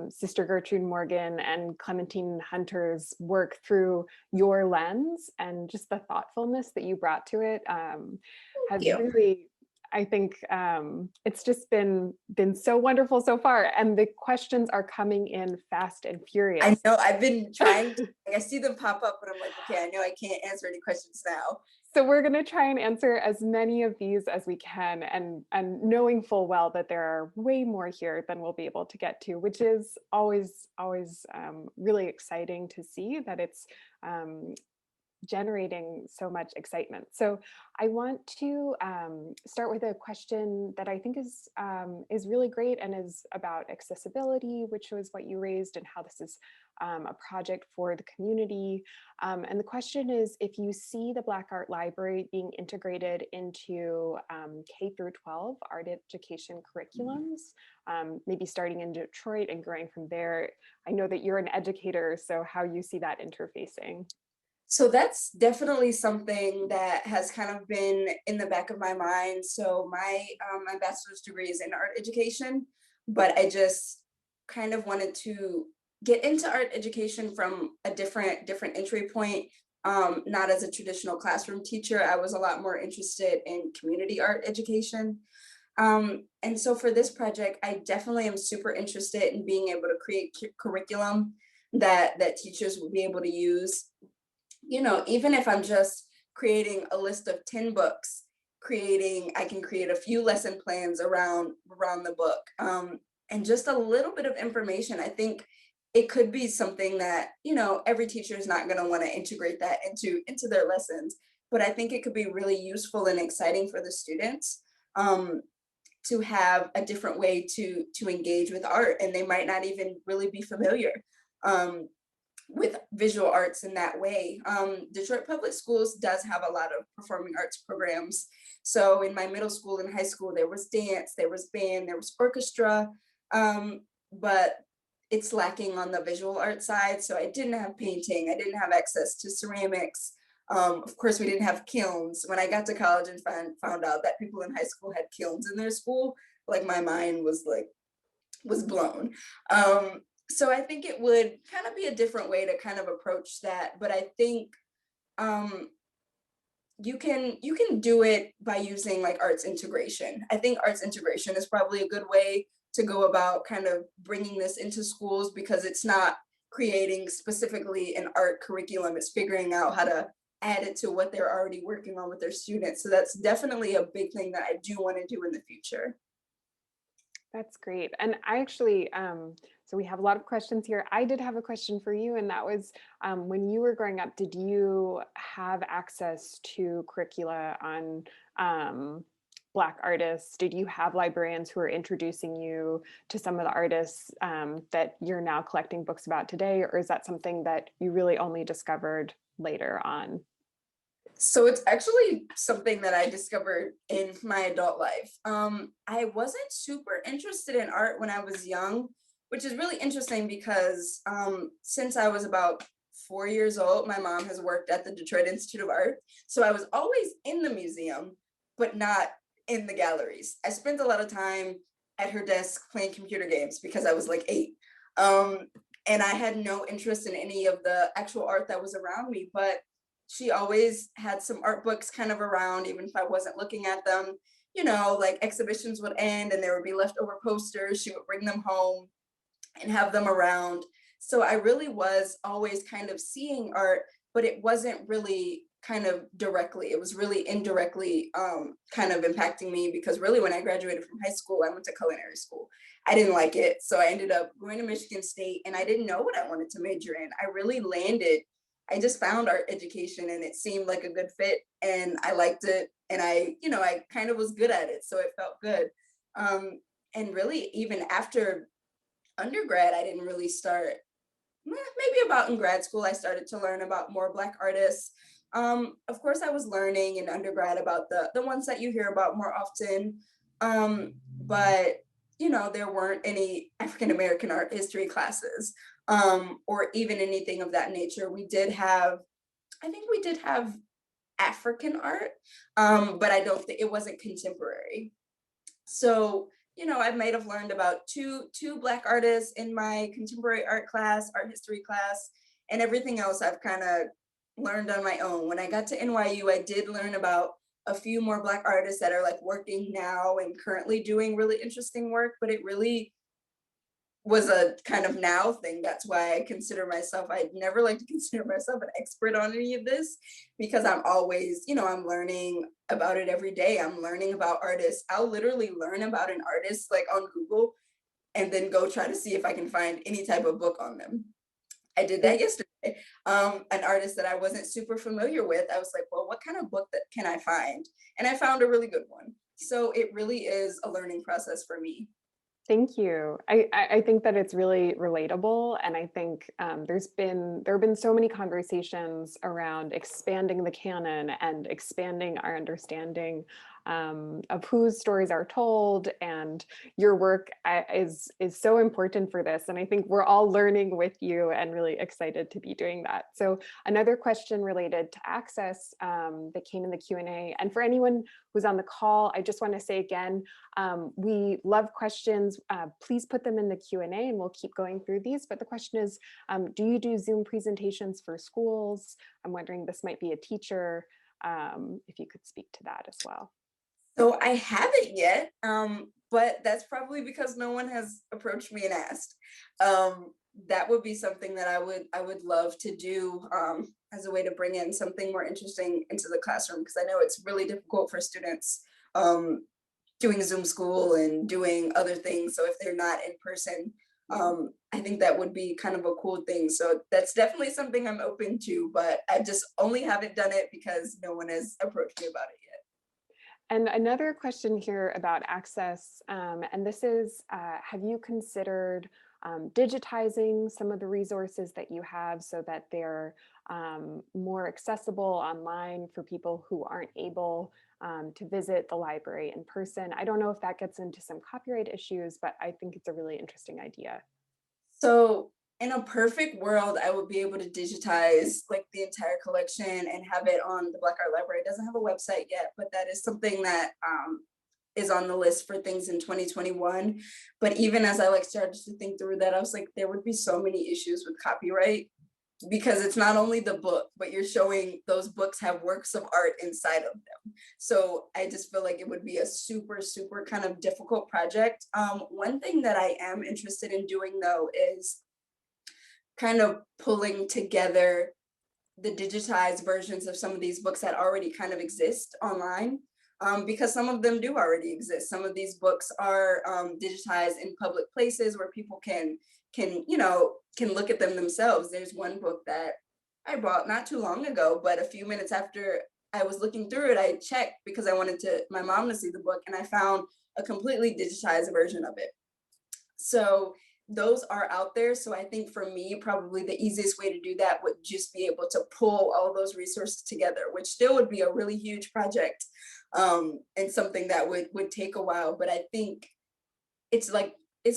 Sister Gertrude Morgan and Clementine Hunter's work through your lens, and just the thoughtfulness that you brought to it Thank has you. really, I think it's just been so wonderful so far, and the questions are coming in fast and I furious. know I've been trying to, like, I see them pop up, but I'm like, okay, I know I can't answer any questions now. So we're going to try and answer as many of these as we can, and knowing full well that there are way more here than we'll be able to get to, which is always really exciting to see that it's generating so much excitement. So I want to start with a question that I think is really great and is about accessibility, which was what you raised, and how this is a project for the community. And the question is, if you see the Black Art Library being integrated into K through 12 art education curriculums, maybe starting in Detroit and growing from there. I know that you're an educator, so how you see that interfacing. So that's definitely something that has kind of been in the back of my mind. So my bachelor's degree is in art education, but I just kind of wanted to get into art education from a different entry point. Not as a traditional classroom teacher. I was a lot more interested in community art education. And so for this project, I definitely am super interested in being able to create curriculum that teachers will be able to use. Even if I'm just creating a list of 10 books, I can create a few lesson plans around the book. And just a little bit of information. I think it could be something that, every teacher is not going to want to integrate that into their lessons, but I think it could be really useful and exciting for the students. To have a different way to engage with art, and they might not even really be familiar um, with visual arts in that way. Detroit Public Schools does have a lot of performing arts programs. So in my middle school and high school, there was dance, there was band, there was orchestra, but it's lacking on the visual art side. So I didn't have painting, I didn't have access to ceramics. Of course, we didn't have kilns. When I got to college and found out that people in high school had kilns in their school, like my mind was blown. So I think it would kind of be a different way to kind of approach that. But I think um, you can do it by using like arts integration. I think arts integration is probably a good way to go about kind of bringing this into schools, because it's not creating specifically an art curriculum. It's figuring out how to add it to what they're already working on with their students. So that's definitely a big thing that I do want to do in the future. That's great. And I actually, so we have a lot of questions here. I did have a question for you, and that was when you were growing up, did you have access to curricula on Black artists? Did you have librarians who were introducing you to some of the artists that you're now collecting books about today? Or is that something that you really only discovered later on? So it's actually something that I discovered in my adult life. I wasn't super interested in art when I was young, which is really interesting because since I was about 4 years old, my mom has worked at the Detroit Institute of Art. So I was always in the museum, but not in the galleries. I spent a lot of time at her desk playing computer games because I was like 8. Um, and I had no interest in any of the actual art that was around me, but she always had some art books kind of around, even if I wasn't looking at them. Like exhibitions would end and there would be leftover posters. She would bring them home and have them around. So I really was always kind of seeing art, but it wasn't really kind of directly. It was really indirectly kind of impacting me, because really when I graduated from high school, I went to culinary school. I didn't like it. So I ended up going to Michigan State, and I didn't know what I wanted to major in. I really landed, I just found art education and it seemed like a good fit, and I liked it, and I kind of was good at it. So it felt good. And really even after undergrad, I didn't really start, maybe about in grad school, I started to learn about more Black artists. Of course, I was learning in undergrad about the ones that you hear about more often. But there weren't any African American art history classes. or even anything of that nature. I think we did have African art, but I don't think it wasn't contemporary. So, I might have learned about two Black artists in my contemporary art class, art history class, and everything else I've kind of learned on my own. When I got to NYU, I did learn about a few more Black artists that are like working now and currently doing really interesting work, but it really was a kind of now thing. That's why I'd never like to consider myself an expert on any of this, because I'm always, I'm learning about it every day. I'm learning about artists. I'll literally learn about an artist like on Google and then go try to see if I can find any type of book on them. I did that yesterday. An artist that I wasn't super familiar with, I was like, well, what kind of book that can I find? And I found a really good one. So it really is a learning process for me. Thank you. I think that it's really relatable, and I think there have been so many conversations around expanding the canon and expanding our understanding of whose stories are told, and your work is so important for this. And I think we're all learning with you, and really excited to be doing that. So another question related to access that came in the Q&A, and for anyone who's on the call, I just want to say again, we love questions. Please put them in the Q&A and we'll keep going through these. But the question is, do you do Zoom presentations for schools? I'm wondering, this might be a teacher, if you could speak to that as well. So I haven't yet, but that's probably because no one has approached me and asked. That would be something that I would love to do as a way to bring in something more interesting into the classroom, because I know it's really difficult for students doing Zoom school and doing other things. So if they're not in person, I think that would be kind of a cool thing. So that's definitely something I'm open to, but I just only haven't done it because no one has approached me about it yet. And another question here about access, and this is, have you considered digitizing some of the resources that you have so that they're more accessible online for people who aren't able to visit the library in person? I don't know if that gets into some copyright issues, but I think it's a really interesting idea. So in a perfect world, I would be able to digitize like the entire collection and have it on the Black Art Library. It doesn't have a website yet, but that is something that is on the list for things in 2021. But even as I like started to think through that, I was like, there would be so many issues with copyright, because it's not only the book, but you're showing those books have works of art inside of them. So I just feel like it would be a super, super kind of difficult project. One thing that I am interested in doing though is kind of pulling together the digitized versions of some of these books that already kind of exist online, because some of them do already exist. Some of these books are digitized in public places where people can look at them themselves. There's one book that I bought not too long ago, but a few minutes after I was looking through it, I checked because I wanted my mom to see the book, and I found a completely digitized version of it. So those are out there. So I think for me, probably the easiest way to do that would just be able to pull all those resources together, which still would be a really huge project, and something that would take a while. But I think it's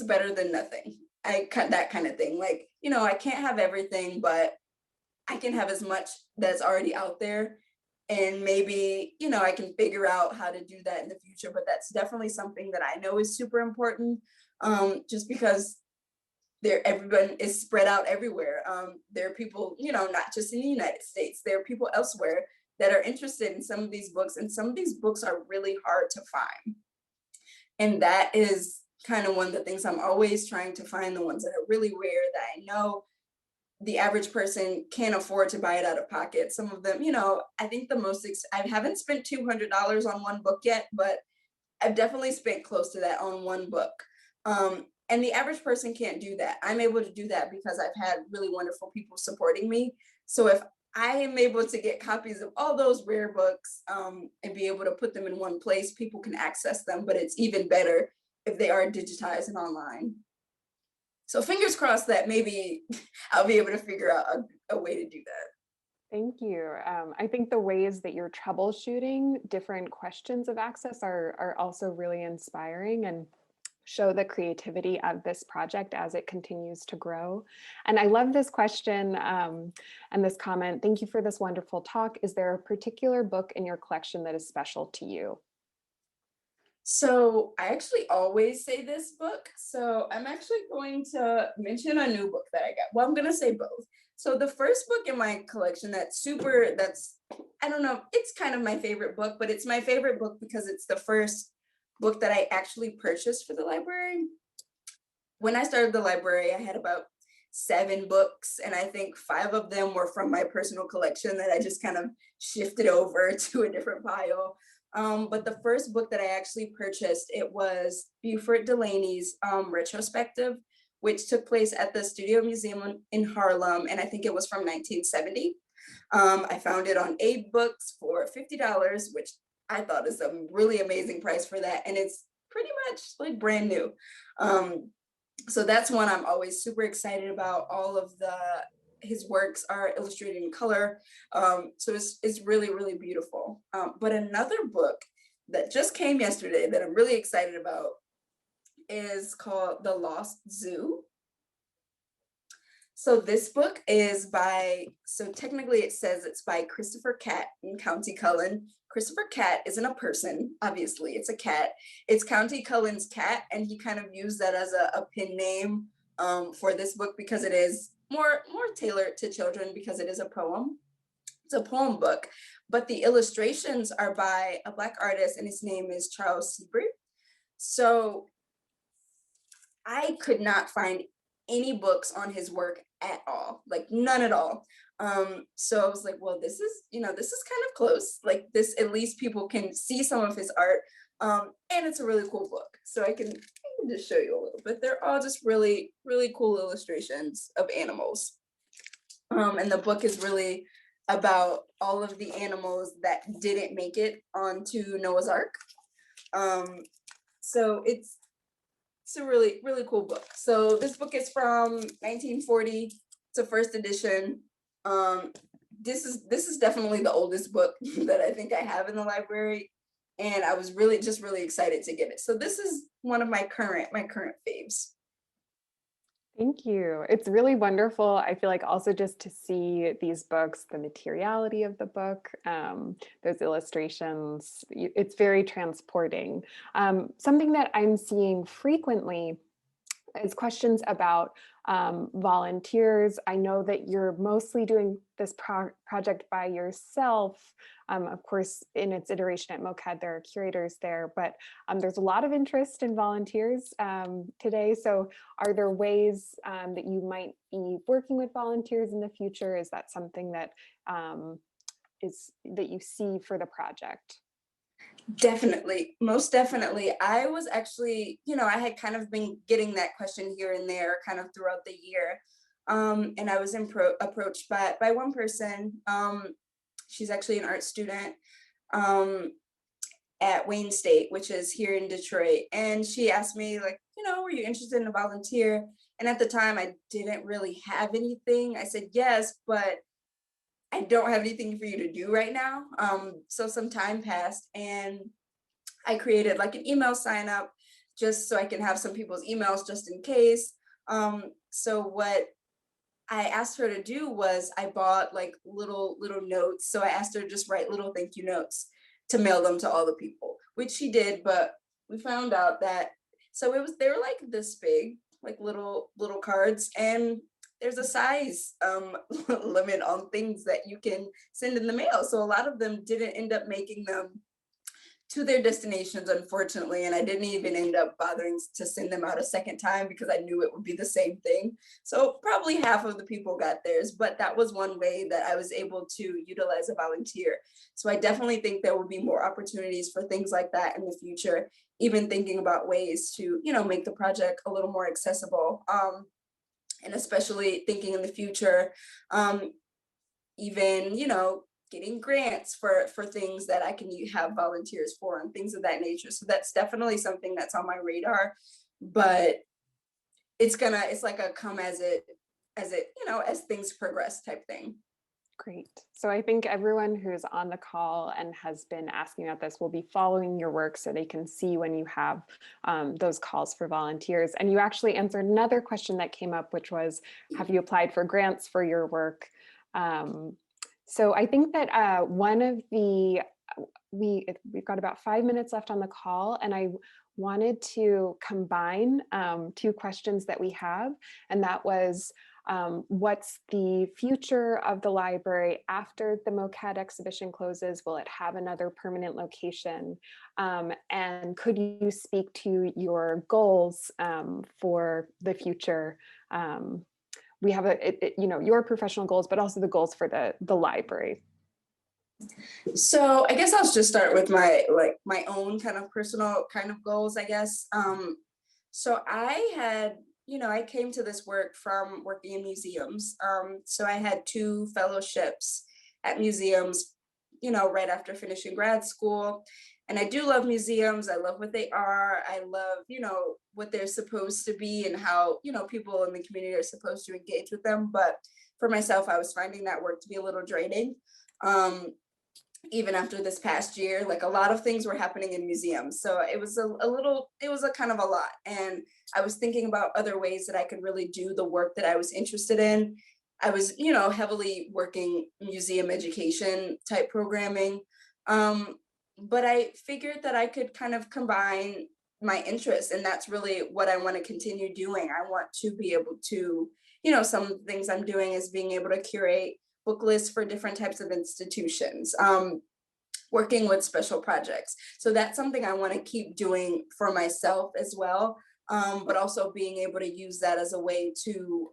better than nothing. That kind of thing. Like, I can't have everything, but I can have as much that's already out there. And maybe, I can figure out how to do that in the future. But that's definitely something that I know is super important, just because everyone is spread out everywhere. There are people, not just in the United States, there are people elsewhere that are interested in some of these books, and some of these books are really hard to find. And that is kind of one of the things I'm always trying to find, the ones that are really rare that I know the average person can't afford to buy it out of pocket. Some of them, I think I haven't spent $200 on one book yet, but I've definitely spent close to that on one book. And the average person can't do that. I'm able to do that because I've had really wonderful people supporting me. So if I am able to get copies of all those rare books, and be able to put them in one place, people can access them, but it's even better if they are digitized and online. So fingers crossed that maybe I'll be able to figure out a way to do that. Thank you. I think the ways that you're troubleshooting different questions of access are also really inspiring. And show the creativity of this project as it continues to grow? And I love this question and this comment. Thank you for this wonderful talk. Is there a particular book in your collection that is special to you? So I actually always say this book. So I'm actually going to mention a new book that I got. Well, I'm going to say both. So the first book in my collection I don't know, it's kind of my favorite book, but it's my favorite book because it's the first book that I actually purchased for the library. When I started the library, I had about 7 books, and I think 5 of them were from my personal collection that I just kind of shifted over to a different pile. But the first book that I actually purchased, it was Buford Delaney's retrospective, which took place at the Studio Museum in Harlem, and I think it was from 1970. I found it on Abe Books for $50, which I thought is a really amazing price for that, and it's pretty much like brand new. So that's one I'm always super excited about. All of his works are illustrated in color. So it's really, really beautiful. But another book that just came yesterday that I'm really excited about is called The Lost Zoo. So this book is so technically it says it's by Christopher Catt in County Cullen. Christopher Catt isn't a person, obviously, it's a cat. It's County Cullen's cat, and he kind of used that as a pin name for this book because it is more tailored to children because it is a poem. It's a poem book, but the illustrations are by a Black artist, and his name is Charles Seabird. So I could not find any books on his work at all, like none at all. So I was like, well, this is kind of close. Like this, at least people can see some of his art. And it's a really cool book. So I can just show you a little bit. They're all just really, really cool illustrations of animals. And the book is really about all of the animals that didn't make it onto Noah's Ark. So it's a really, really cool book. So this book is from 1940. It's a first edition. This is definitely the oldest book that I think I have in the library, and I was really excited to get it. So this is one of my current faves. Thank you. It's really wonderful. I feel like also just to see these books, the materiality of the book, those illustrations, it's very transporting. Something that I'm seeing frequently is questions about volunteers. I know that you're mostly doing this project by yourself. Of course, in its iteration at Mocad, there are curators there, but there's a lot of interest in volunteers today. So are there ways that you might be working with volunteers in the future? Is that something that that you see for the project? Definitely, most definitely. I was actually, I had kind of been getting that question here and there kind of throughout the year. And I was approached by one person. She's actually an art student at Wayne State, which is here in Detroit. And she asked me, like, were you interested in a volunteer? And at the time, I didn't really have anything. I said yes, but I don't have anything for you to do right now. So some time passed, and I created like an email sign up just so I can have some people's emails just in case. So what I asked her to do was I bought like little notes. So I asked her to just write little thank you notes to mail them to all the people, which she did. But we found out that, so they were like this big, like little cards, and there's a size limit on things that you can send in the mail. So a lot of them didn't end up making them to their destinations, unfortunately, and I didn't even end up bothering to send them out a second time because I knew it would be the same thing. So probably half of the people got theirs, but that was one way that I was able to utilize a volunteer. So I definitely think there will be more opportunities for things like that in the future, even thinking about ways to, make the project a little more accessible. And especially thinking in the future, even, getting grants for things that I can have volunteers for and things of that nature. So that's definitely something that's on my radar, but it's like a come as it, as things progress type thing. Great. So I think everyone who's on the call and has been asking about this will be following your work so they can see when you have those calls for volunteers. And you actually answered another question that came up, which was, have you applied for grants for your work? So I think that we've got about 5 minutes left on the call, and I wanted to combine two questions that we have, and that was, what's the future of the library after the Mocad exhibition closes? Will it have another permanent location? And could you speak to your goals for the future? We have your professional goals, but also the goals for the library. So I guess I'll just start with my own kind of personal kind of goals, I guess. So I came to this work from working in museums. So I had 2 fellowships at museums, right after finishing grad school. And I do love museums. I love what they are. I love, what they're supposed to be and how, people in the community are supposed to engage with them. But for myself, I was finding that work to be a little draining. Even after this past year, like a lot of things were happening in museums. So it was a kind of a lot. And I was thinking about other ways that I could really do the work that I was interested in. I was, heavily working museum education type programming. But I figured that I could kind of combine my interests, and that's really what I want to continue doing. I want to be able to, some things I'm doing is being able to curate book lists for different types of institutions, working with special projects. So that's something I want to keep doing for myself as well, but also being able to use that as a way to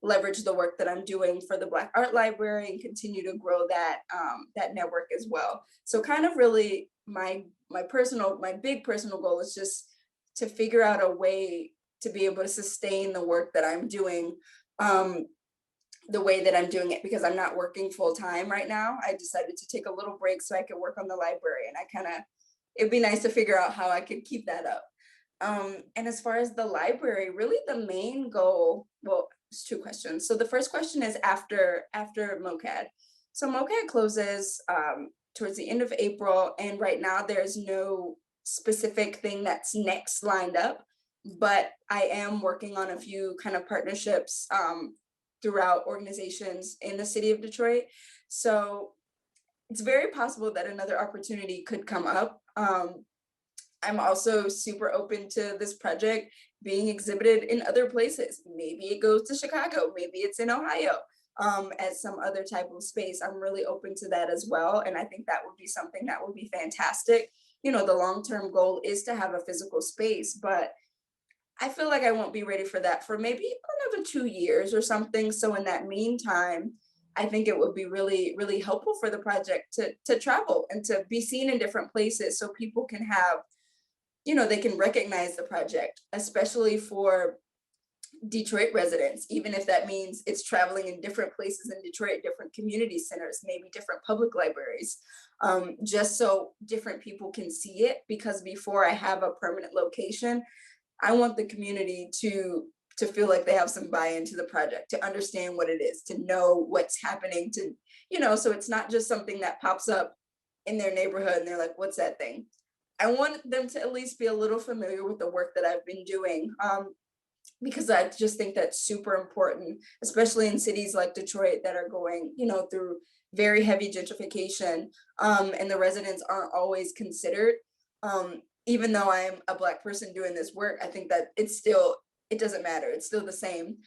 leverage the work that I'm doing for the Black Art Library and continue to grow that network as well. So kind of really my big personal goal is just to figure out a way to be able to sustain the work that I'm doing, the way that I'm doing it, because I'm not working full time right now. I decided to take a little break so I could work on the library, and it'd be nice to figure out how I could keep that up. And as far as the library, really the main goal, well, it's 2 questions. So the first question is after Mocad. So Mocad closes towards the end of April, and right now there's no specific thing that's next lined up, but I am working on a few kind of partnerships throughout organizations in the city of Detroit. So it's very possible that another opportunity could come up. I'm also super open to this project being exhibited in other places. Maybe it goes to Chicago, maybe it's in Ohio, as some other type of space. I'm really open to that as well. And I think that would be something that would be fantastic. The long-term goal is to have a physical space, but I feel like I won't be ready for that for maybe another 2 years or something. So in that meantime, I think it would be really, really helpful for the project to travel and to be seen in different places so people can have, they can recognize the project, especially for Detroit residents, even if that means it's traveling in different places in Detroit, different community centers, maybe different public libraries, just so different people can see it. Because before I have a permanent location, I want the community to feel like they have some buy-in to the project, to understand what it is, to know what's happening, so it's not just something that pops up in their neighborhood and they're like, what's that thing? I want them to at least be a little familiar with the work that I've been doing, because I just think that's super important, especially in cities like Detroit that are going, through very heavy gentrification, and the residents aren't always considered. Even though I'm a Black person doing this work, I think that it doesn't matter. It's still the same,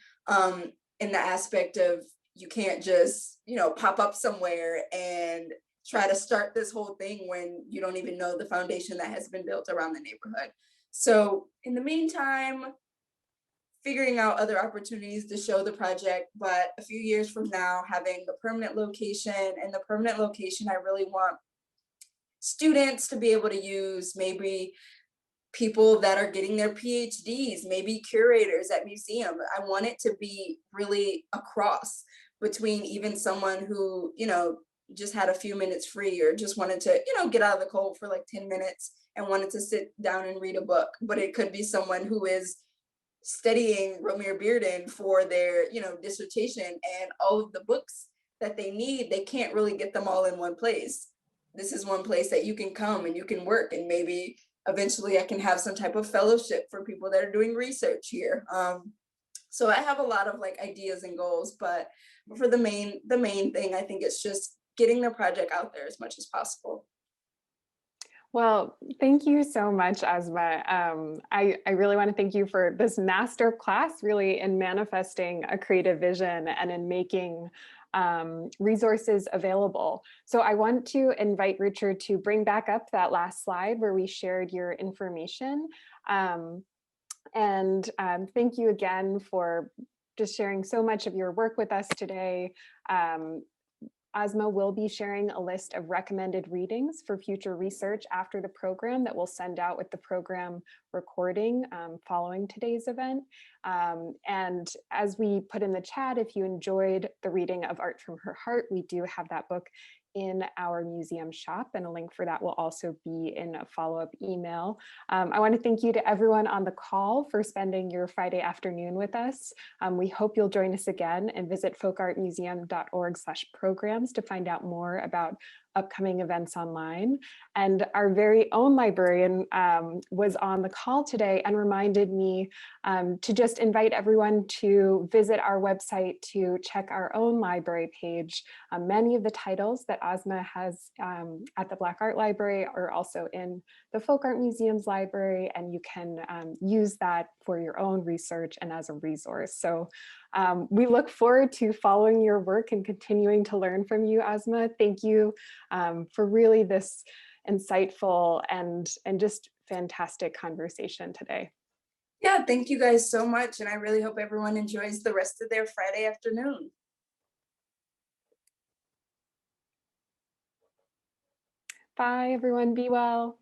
in the aspect of you can't just, pop up somewhere and try to start this whole thing when you don't even know the foundation that has been built around the neighborhood. So in the meantime, figuring out other opportunities to show the project, but a few years from now, having the permanent location, and the permanent location, I really want students to be able to use, maybe people that are getting their PhDs, maybe curators at museums. I want it to be really a cross between even someone who, just had a few minutes free or just wanted to, get out of the cold for like 10 minutes and wanted to sit down and read a book. But it could be someone who is studying Romare Bearden for their, dissertation, and all of the books that they need, they can't really get them all in one place. This is one place that you can come and you can work, and maybe eventually I can have some type of fellowship for people that are doing research here. So I have a lot of like ideas and goals, but for the main thing, I think it's just getting the project out there as much as possible. Well, thank you so much, Asmaa. I really want to thank you for this master class, really in manifesting a creative vision and in making resources available. So I want to invite Richard to bring back up that last slide where we shared your information. Thank you again for just sharing so much of your work with us today. Asmaa will be sharing a list of recommended readings for future research after the program that we'll send out with the program recording following today's event. And as we put in the chat, if you enjoyed the reading of Art from Her Heart, we do have that book in our museum shop, and a link for that will also be in a follow-up email. I want to thank you to everyone on the call for spending your Friday afternoon with us. We hope you'll join us again and visit folkartmuseum.org/programs to find out more about upcoming events online. And our very own librarian was on the call today and reminded me to just invite everyone to visit our website to check our own library page. Many of the titles that Asmaa has at the Black Art Library are also in the Folk Art Museum's library, and you can use that for your own research and as a resource. So we look forward to following your work and continuing to learn from you, Asmaa. Thank you for really this insightful and just fantastic conversation today. Yeah, thank you guys so much. And I really hope everyone enjoys the rest of their Friday afternoon. Bye, everyone. Be well.